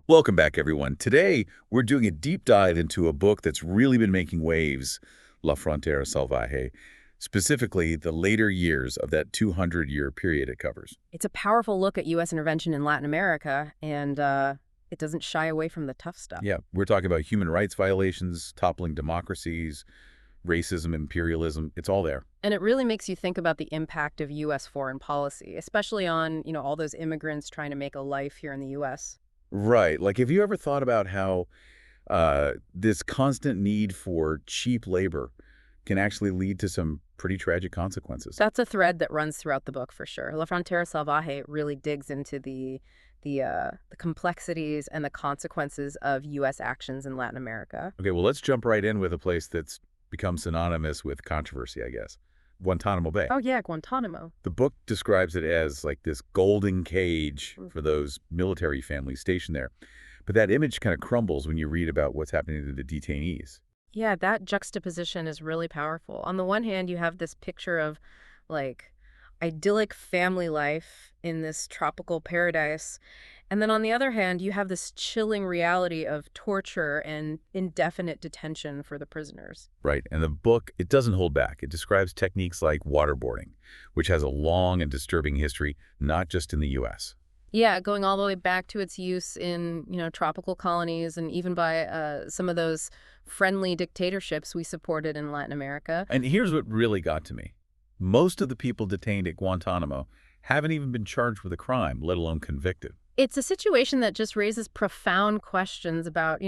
Welcome back, everyone. Today, we're doing a deep dive into a book that's really been making waves, La Frontera Salvaje, specifically the later years of that 200-year period it covers. It's a powerful look at U.S. intervention in Latin America, and it doesn't shy away from the tough stuff. Yeah, we're talking about human rights violations, toppling democracies, racism, imperialism. It's all there. And it really makes you think about the impact of U.S. foreign policy, especially on, all those immigrants trying to make a life here in the U.S. Right. Like, have you ever thought about how this constant need for cheap labor can actually lead to some pretty tragic consequences? That's a thread that runs throughout the book for sure. La Frontera Salvaje really digs into the complexities and the consequences of U.S. actions in Latin America. Okay, well, let's jump right in with a place that's become synonymous with controversy, I guess. Guantanamo Bay. Oh yeah, Guantanamo. The book describes it as like this golden cage for those military families stationed there. But that image kind of crumbles when you read about what's happening to the detainees. Yeah, that juxtaposition is really powerful. On the one hand, you have this picture of like idyllic family life in this tropical paradise. And then on the other hand, you have this chilling reality of torture and indefinite detention for the prisoners. Right. And the book, it doesn't hold back. It describes techniques like waterboarding, which has a long and disturbing history, not just in the U.S. Yeah, going all the way back to its use in, tropical colonies and even by some of those friendly dictatorships we supported in Latin America. And here's what really got to me. Most of the people detained at Guantanamo haven't even been charged with a crime, let alone convicted. It's a situation that just raises profound questions about,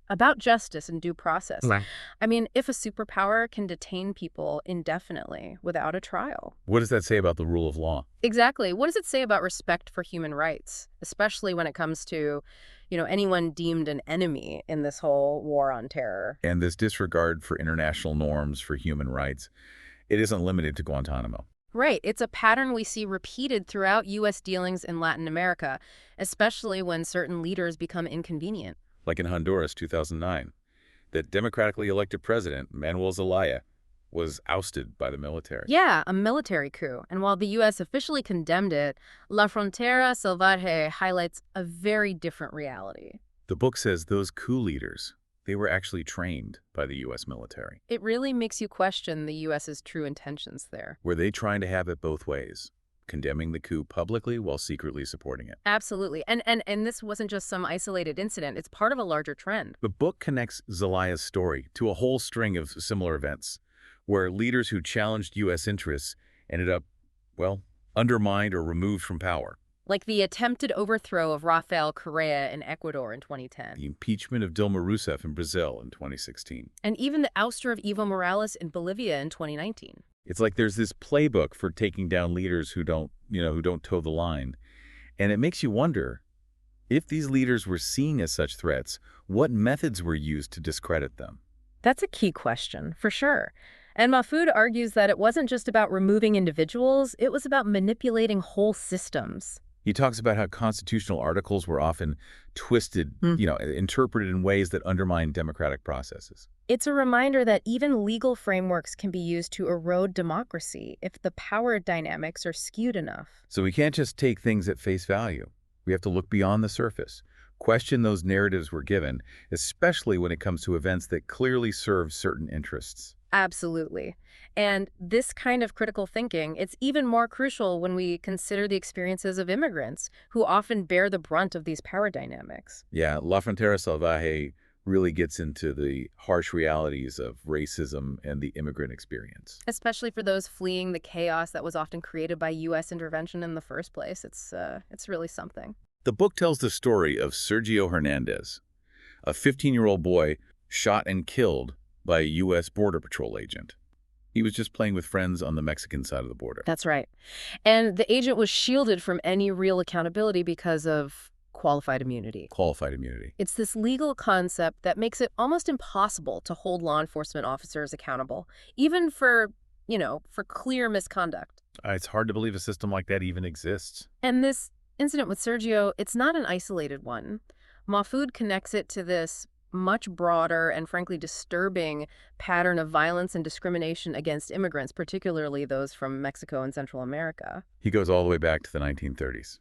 about justice and due process. Right. I mean, if a superpower can detain people indefinitely without a trial. What does that say about the rule of law? Exactly. What does it say about respect for human rights, especially when it comes to, anyone deemed an enemy in this whole war on terror? And this disregard for international norms for human rights, it isn't limited to Guantanamo. Right. It's a pattern we see repeated throughout U.S. dealings in Latin America, especially when certain leaders become inconvenient. Like in Honduras, 2009. The democratically elected president, Manuel Zelaya, was ousted by the military. Yeah, a military coup. And while the U.S. officially condemned it, La Frontera Salvaje highlights a very different reality. The book says those coup leaders, they were actually trained by the U.S. military. It really makes you question the U.S.'s true intentions there. Were they trying to have it both ways, condemning the coup publicly while secretly supporting it? Absolutely. And this wasn't just some isolated incident. It's part of a larger trend. The book connects Zelaya's story to a whole string of similar events, where leaders who challenged U.S. interests ended up, well, undermined or removed from power. Like the attempted overthrow of Rafael Correa in Ecuador in 2010. The impeachment of Dilma Rousseff in Brazil in 2016. And even the ouster of Evo Morales in Bolivia in 2019. It's like there's this playbook for taking down leaders who don't toe the line. And it makes you wonder, if these leaders were seen as such threats, what methods were used to discredit them? That's a key question, for sure. And Mahfud argues that it wasn't just about removing individuals, it was about manipulating whole systems. He talks about how constitutional articles were often twisted, interpreted in ways that undermine democratic processes. It's a reminder that even legal frameworks can be used to erode democracy if the power dynamics are skewed enough. So we can't just take things at face value. We have to look beyond the surface, question those narratives we're given, especially when it comes to events that clearly serve certain interests. Absolutely. And this kind of critical thinking, it's even more crucial when we consider the experiences of immigrants, who often bear the brunt of these power dynamics. Yeah, La Frontera Salvaje really gets into the harsh realities of racism and the immigrant experience. Especially for those fleeing the chaos that was often created by U.S. intervention in the first place. It's really something. The book tells the story of Sergio Hernandez, a 15-year-old boy shot and killed by a U.S. Border Patrol agent. He was just playing with friends on the Mexican side of the border. That's right. And the agent was shielded from any real accountability because of qualified immunity. Qualified immunity. It's this legal concept that makes it almost impossible to hold law enforcement officers accountable, even for clear misconduct. It's hard to believe a system like that even exists. And this incident with Sergio, it's not an isolated one. Mahfud connects it to this much broader and frankly disturbing pattern of violence and discrimination against immigrants, particularly those from Mexico and Central America. He goes all the way back to the 1930s.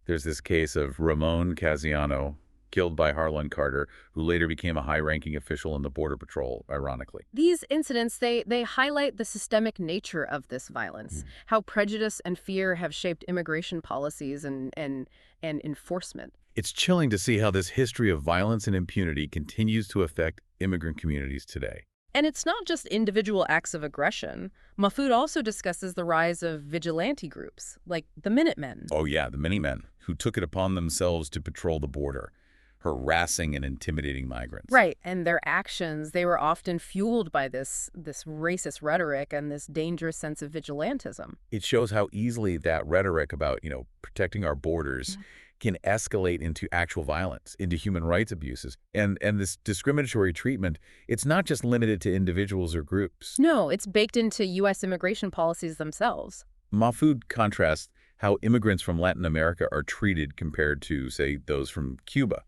There's this case of Ramon Casiano, killed by Harlan Carter, who later became a high-ranking official in the Border Patrol, ironically. These incidents, they highlight the systemic nature of this violence, how prejudice and fear have shaped immigration policies and enforcement. It's chilling to see how this history of violence and impunity continues to affect immigrant communities today. And it's not just individual acts of aggression. Mahfoud also discusses the rise of vigilante groups, like the Minutemen. Oh yeah, the Minutemen, who took it upon themselves to patrol the border, harassing and intimidating migrants. Right, and their actions, they were often fueled by this racist rhetoric and this dangerous sense of vigilantism. It shows how easily that rhetoric about, protecting our borders can escalate into actual violence, into human rights abuses. And this discriminatory treatment, it's not just limited to individuals or groups. No, it's baked into U.S. immigration policies themselves. Mahfoud contrasts how immigrants from Latin America are treated compared to, say, those from Cuba.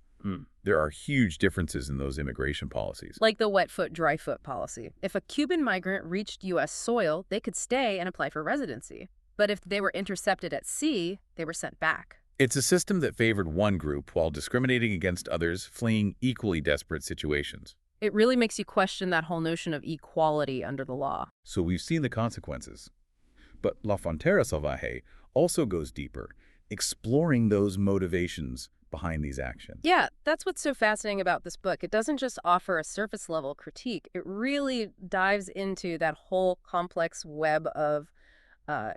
There are huge differences in those immigration policies. Like the wet foot, dry foot policy. If a Cuban migrant reached U.S. soil, they could stay and apply for residency. But if they were intercepted at sea, they were sent back. It's a system that favored one group while discriminating against others fleeing equally desperate situations. It really makes you question that whole notion of equality under the law. So we've seen the consequences. But La Frontera Salvaje also goes deeper, exploring those motivations behind these actions. Yeah, that's what's so fascinating about this book. It doesn't just offer a surface-level critique. It really dives into that whole complex web of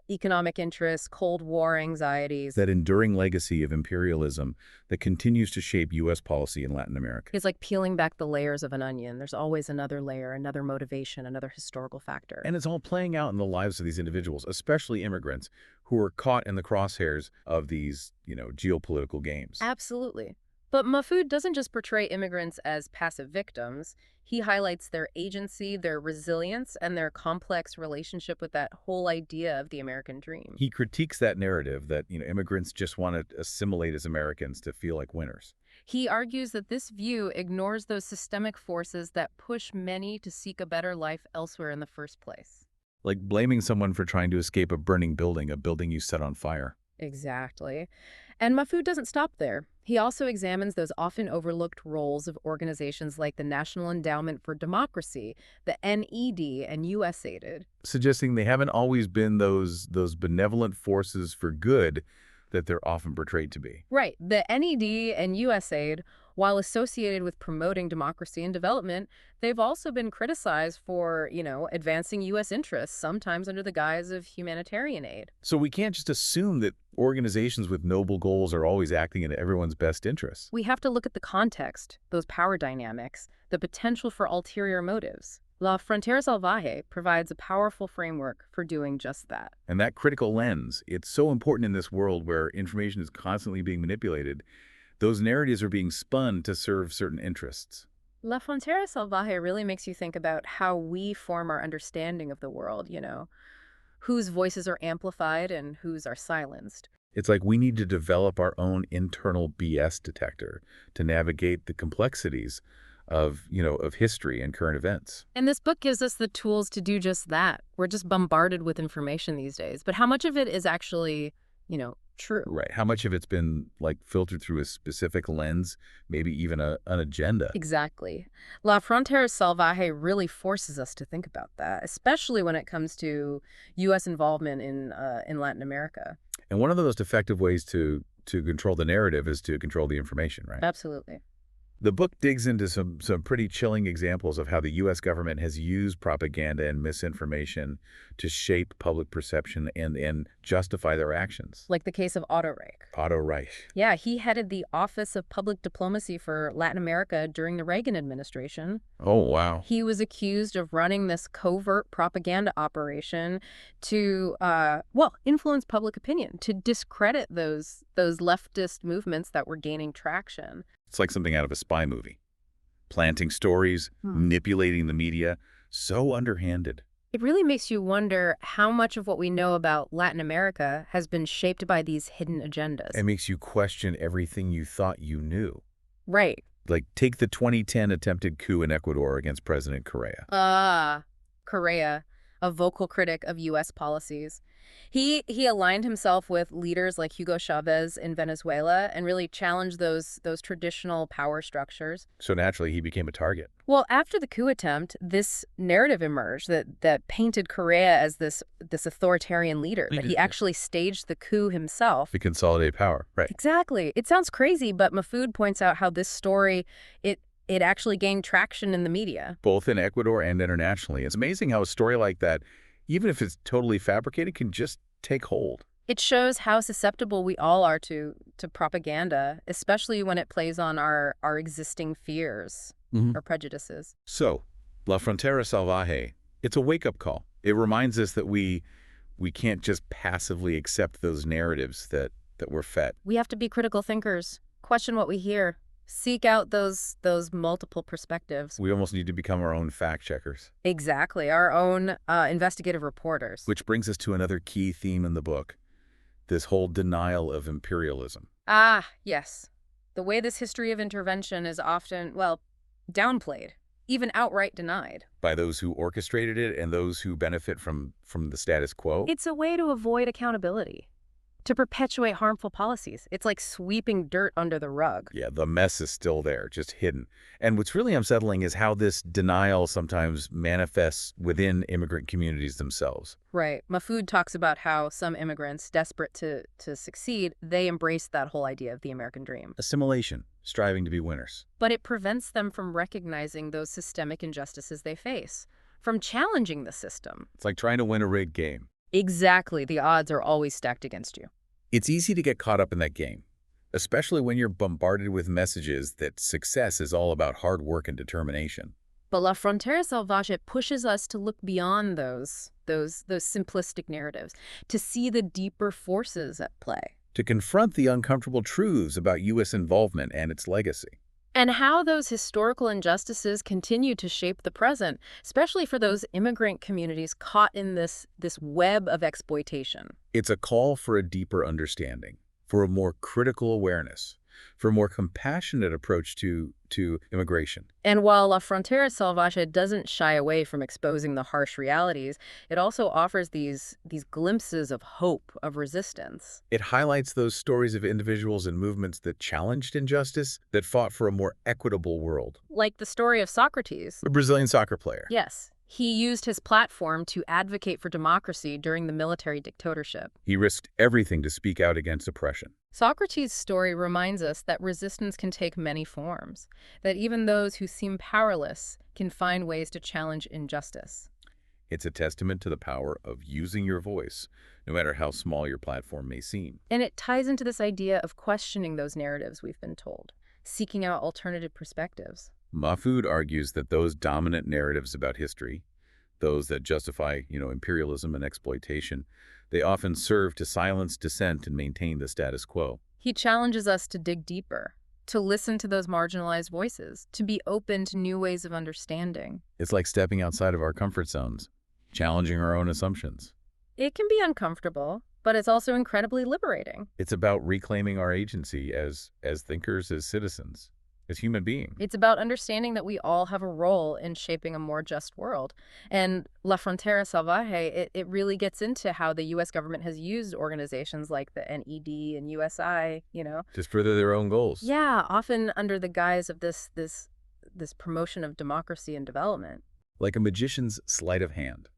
economic interests, Cold War anxieties. That enduring legacy of imperialism that continues to shape U.S. policy in Latin America. It's like peeling back the layers of an onion. There's always another layer, another motivation, another historical factor. And it's all playing out in the lives of these individuals, especially immigrants, who are caught in the crosshairs of these, geopolitical games. Absolutely. But Mahfoud doesn't just portray immigrants as passive victims. He highlights their agency, their resilience, and their complex relationship with that whole idea of the American dream. He critiques that narrative that, immigrants just want to assimilate as Americans to feel like winners. He argues that this view ignores those systemic forces that push many to seek a better life elsewhere in the first place. Like blaming someone for trying to escape a burning building, a building you set on fire. Exactly. And Mahfoud doesn't stop there. He also examines those often overlooked roles of organizations like the National Endowment for Democracy, the NED, and USAID. Suggesting they haven't always been those benevolent forces for good that they're often portrayed to be. Right. The NED and USAID, while associated with promoting democracy and development, they've also been criticized for, advancing U.S. interests, sometimes under the guise of humanitarian aid. So we can't just assume that organizations with noble goals are always acting in everyone's best interests. We have to look at the context, those power dynamics, the potential for ulterior motives. La Frontera Salvaje provides a powerful framework for doing just that. And that critical lens, it's so important in this world where information is constantly being manipulated. Those narratives are being spun to serve certain interests. La Frontera Salvaje really makes you think about how we form our understanding of the world, whose voices are amplified and whose are silenced. It's like we need to develop our own internal BS detector to navigate the complexities of history and current events. And this book gives us the tools to do just that. We're just bombarded with information these days. But how much of it is actually, true? Right. How much of it's been filtered through a specific lens, maybe even an agenda? Exactly. La Frontera Salvaje really forces us to think about that, especially when it comes to U.S. involvement in Latin America. And one of the most effective ways to control the narrative is to control the information, right? Absolutely. The book digs into some pretty chilling examples of how the U.S. government has used propaganda and misinformation to shape public perception and justify their actions. Like the case of Otto Reich. Otto Reich. Yeah, he headed the Office of Public Diplomacy for Latin America during the Reagan administration. Oh, wow. He was accused of running this covert propaganda operation to, influence public opinion, to discredit those leftist movements that were gaining traction. It's like something out of a spy movie. Planting stories, manipulating the media, so underhanded. It really makes you wonder how much of what we know about Latin America has been shaped by these hidden agendas. It makes you question everything you thought you knew. Right. Like, take the 2010 attempted coup in Ecuador against President Correa. Correa. a vocal critic of U.S. policies. He aligned himself with leaders like Hugo Chavez in Venezuela and really challenged those traditional power structures. So naturally, he became a target. Well, after the coup attempt, this narrative emerged that painted Correa as this authoritarian leader, that he actually staged the coup himself. To consolidate power, right. Exactly. It sounds crazy, but Mahfoud points out how this story, it actually gained traction in the media. Both in Ecuador and internationally. It's amazing how a story like that, even if it's totally fabricated, can just take hold. It shows how susceptible we all are to propaganda, especially when it plays on our existing fears or prejudices. So, La Frontera Salvaje, it's a wake-up call. It reminds us that we can't just passively accept those narratives that we're fed. We have to be critical thinkers, question what we hear, seek out those multiple perspectives. We almost need to become our own fact-checkers. Exactly, our own investigative reporters. Which brings us to another key theme in the book, this whole denial of imperialism. Ah, yes. The way this history of intervention is often, well, downplayed, even outright denied. By those who orchestrated it and those who benefit from the status quo. It's a way to avoid accountability, to perpetuate harmful policies. It's like sweeping dirt under the rug. Yeah, the mess is still there, just hidden. And what's really unsettling is how this denial sometimes manifests within immigrant communities themselves. Right. Mahfoud talks about how some immigrants, desperate to succeed, they embrace that whole idea of the American dream. Assimilation, striving to be winners. But it prevents them from recognizing those systemic injustices they face, from challenging the system. It's like trying to win a rigged game. Exactly. The odds are always stacked against you. It's easy to get caught up in that game, especially when you're bombarded with messages that success is all about hard work and determination. But La Frontera Salvaje pushes us to look beyond those simplistic narratives, to see the deeper forces at play. To confront the uncomfortable truths about U.S. involvement and its legacy. And how those historical injustices continue to shape the present, especially for those immigrant communities caught in this web of exploitation. It's a call for a deeper understanding, for a more critical awareness, for a more compassionate approach to immigration. And while La Frontera Salvaje doesn't shy away from exposing the harsh realities, it also offers these glimpses of hope, of resistance. It highlights those stories of individuals and movements that challenged injustice, that fought for a more equitable world. Like the story of Socrates. A Brazilian soccer player. Yes. He used his platform to advocate for democracy during the military dictatorship. He risked everything to speak out against oppression. Socrates' story reminds us that resistance can take many forms, that even those who seem powerless can find ways to challenge injustice. It's a testament to the power of using your voice, no matter how small your platform may seem. And it ties into this idea of questioning those narratives we've been told, seeking out alternative perspectives. Mahfoud argues that those dominant narratives about history, those that justify, imperialism and exploitation, they often serve to silence dissent and maintain the status quo. He challenges us to dig deeper, to listen to those marginalized voices, to be open to new ways of understanding. It's like stepping outside of our comfort zones, challenging our own assumptions. It can be uncomfortable, but it's also incredibly liberating. It's about reclaiming our agency as thinkers, as citizens, as human beings. It's about understanding that we all have a role in shaping a more just world. And La Frontera Salvaje, it really gets into how the U.S. government has used organizations like the NED and USI, to further their own goals. Yeah, often under the guise of this promotion of democracy and development. Like a magician's sleight of hand.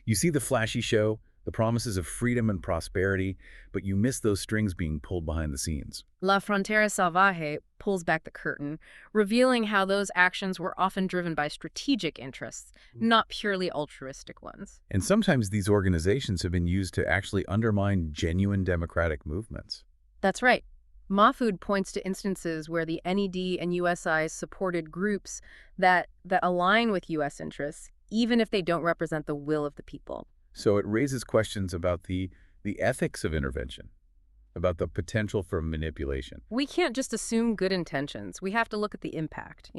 You see the flashy show, the promises of freedom and prosperity, but you miss those strings being pulled behind the scenes. La Frontera Salvaje pulls back the curtain, revealing how those actions were often driven by strategic interests, not purely altruistic ones. And sometimes these organizations have been used to actually undermine genuine democratic movements. That's right. Mahfoud points to instances where the NED and USI supported groups that align with U.S. interests, even if they don't represent the will of the people. So it raises questions about the ethics of intervention, about the potential for manipulation. We can't just assume good intentions. We have to look at the impact,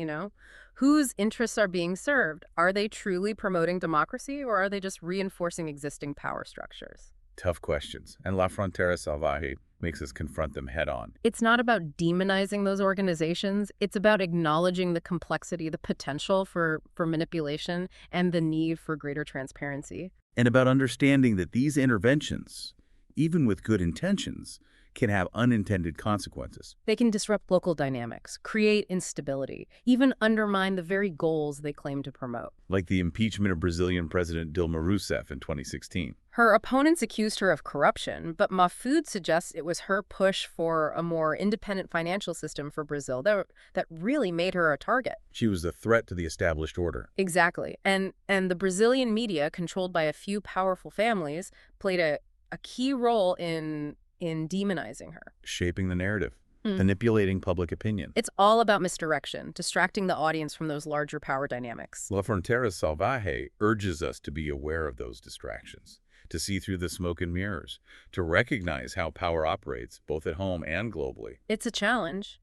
Whose interests are being served? Are they truly promoting democracy, or are they just reinforcing existing power structures? Tough questions. And La Frontera Salvaje makes us confront them head on. It's not about demonizing those organizations. It's about acknowledging the complexity, the potential for manipulation, and the need for greater transparency. And about understanding that these interventions, even with good intentions, can have unintended consequences. They can disrupt local dynamics, create instability, even undermine the very goals they claim to promote. Like the impeachment of Brazilian President Dilma Rousseff in 2016. Her opponents accused her of corruption, but Mahfud suggests it was her push for a more independent financial system for Brazil that really made her a target. She was a threat to the established order. Exactly. And the Brazilian media, controlled by a few powerful families, played a key role in demonizing her. Shaping the narrative, manipulating public opinion. It's all about misdirection, distracting the audience from those larger power dynamics. La frontera salvaje urges us to be aware of those distractions, to see through the smoke and mirrors, to recognize how power operates, both at home and globally. It's a challenge,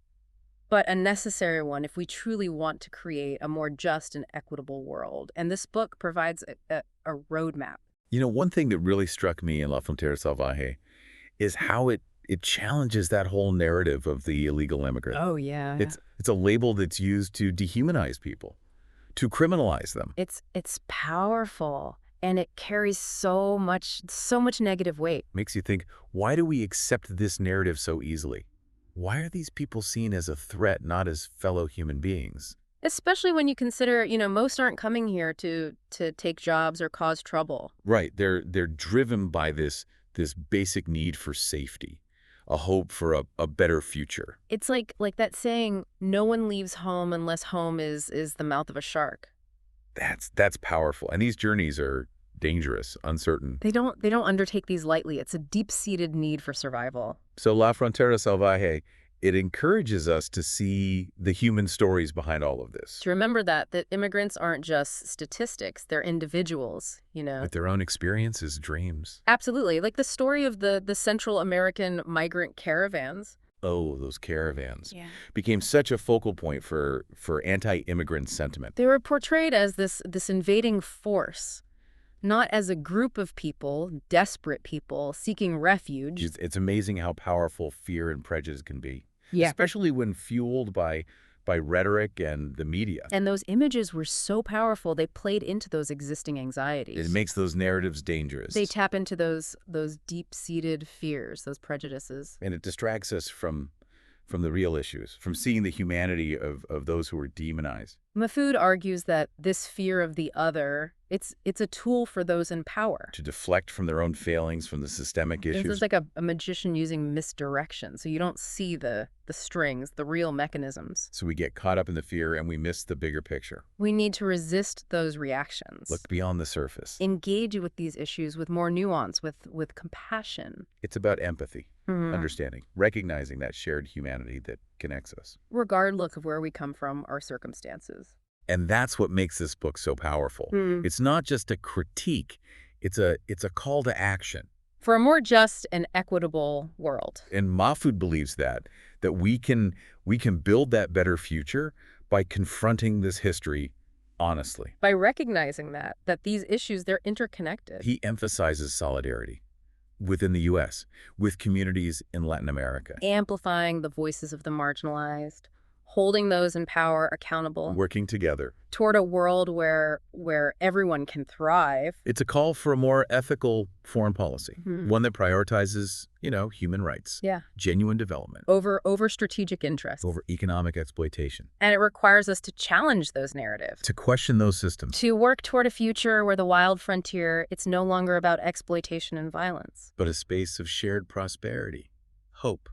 but a necessary one if we truly want to create a more just and equitable world. And this book provides a roadmap. You know, one thing that really struck me in La Frontera Salvaje is how it challenges that whole narrative of the illegal immigrant. Oh, yeah. It's a label that's used to dehumanize people, to criminalize them. It's powerful, and it carries so much negative weight. Makes you think, why do we accept this narrative so easily? Why are these people seen as a threat, not as fellow human beings? Especially when you consider, most aren't coming here to take jobs or cause trouble. Right. They're driven by this basic need for safety, a hope for a better future. It's like that saying, no one leaves home unless home is the mouth of a shark. That's powerful. And these journeys are dangerous, uncertain. They don't undertake these lightly. It's a deep-seated need for survival. So La Frontera Salvaje, it encourages us to see the human stories behind all of this. To remember that immigrants aren't just statistics, they're individuals, With their own experiences, dreams. Absolutely. Like the story of the Central American migrant caravans. Oh, those caravans. Yeah. Became such a focal point for anti-immigrant sentiment. They were portrayed as this invading force, not as a group of people, desperate people, seeking refuge. It's amazing how powerful fear and prejudice can be. Yeah. Especially when fueled by rhetoric and the media. And those images were so powerful, they played into those existing anxieties. It makes those narratives dangerous. They tap into those deep-seated fears, those prejudices. And it distracts us from the real issues, from seeing the humanity of those who are demonized. Mahfud argues that this fear of the other, it's a tool for those in power. To deflect from their own failings, from the systemic issues. It's like a magician using misdirection, so you don't see the strings, the real mechanisms. So we get caught up in the fear and we miss the bigger picture. We need to resist those reactions. Look beyond the surface. Engage with these issues with more nuance, with compassion. It's about empathy, understanding, recognizing that shared humanity that connects us. Regardless of where we come from, our circumstances. And that's what makes this book so powerful. It's not just a critique, it's a call to action. For a more just and equitable world. And Mahfud believes that we can build that better future by confronting this history honestly. By recognizing that these issues, they're interconnected. He emphasizes solidarity within the U.S., with communities in Latin America. Amplifying the voices of the marginalized, holding those in power accountable. Working together. Toward a world where everyone can thrive. It's a call for a more ethical foreign policy, one that prioritizes, human rights, genuine development. Over strategic interests. Over economic exploitation. And it requires us to challenge those narratives. To question those systems. To work toward a future where the wild frontier, it's no longer about exploitation and violence. But a space of shared prosperity, hope.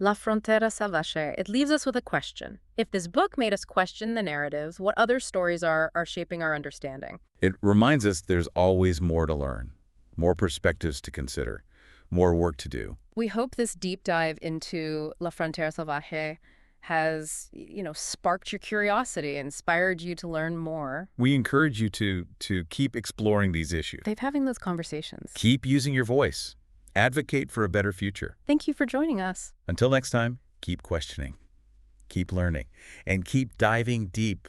La Frontera Salvaje. It leaves us with a question. If this book made us question the narratives, what other stories are shaping our understanding? It reminds us there's always more to learn, more perspectives to consider, more work to do. We hope this deep dive into La Frontera Salvaje has, sparked your curiosity, inspired you to learn more. We encourage you to keep exploring these issues. Keep having those conversations. Keep using your voice. Advocate for a better future. Thank you for joining us. Until next time, keep questioning, keep learning, and keep diving deep.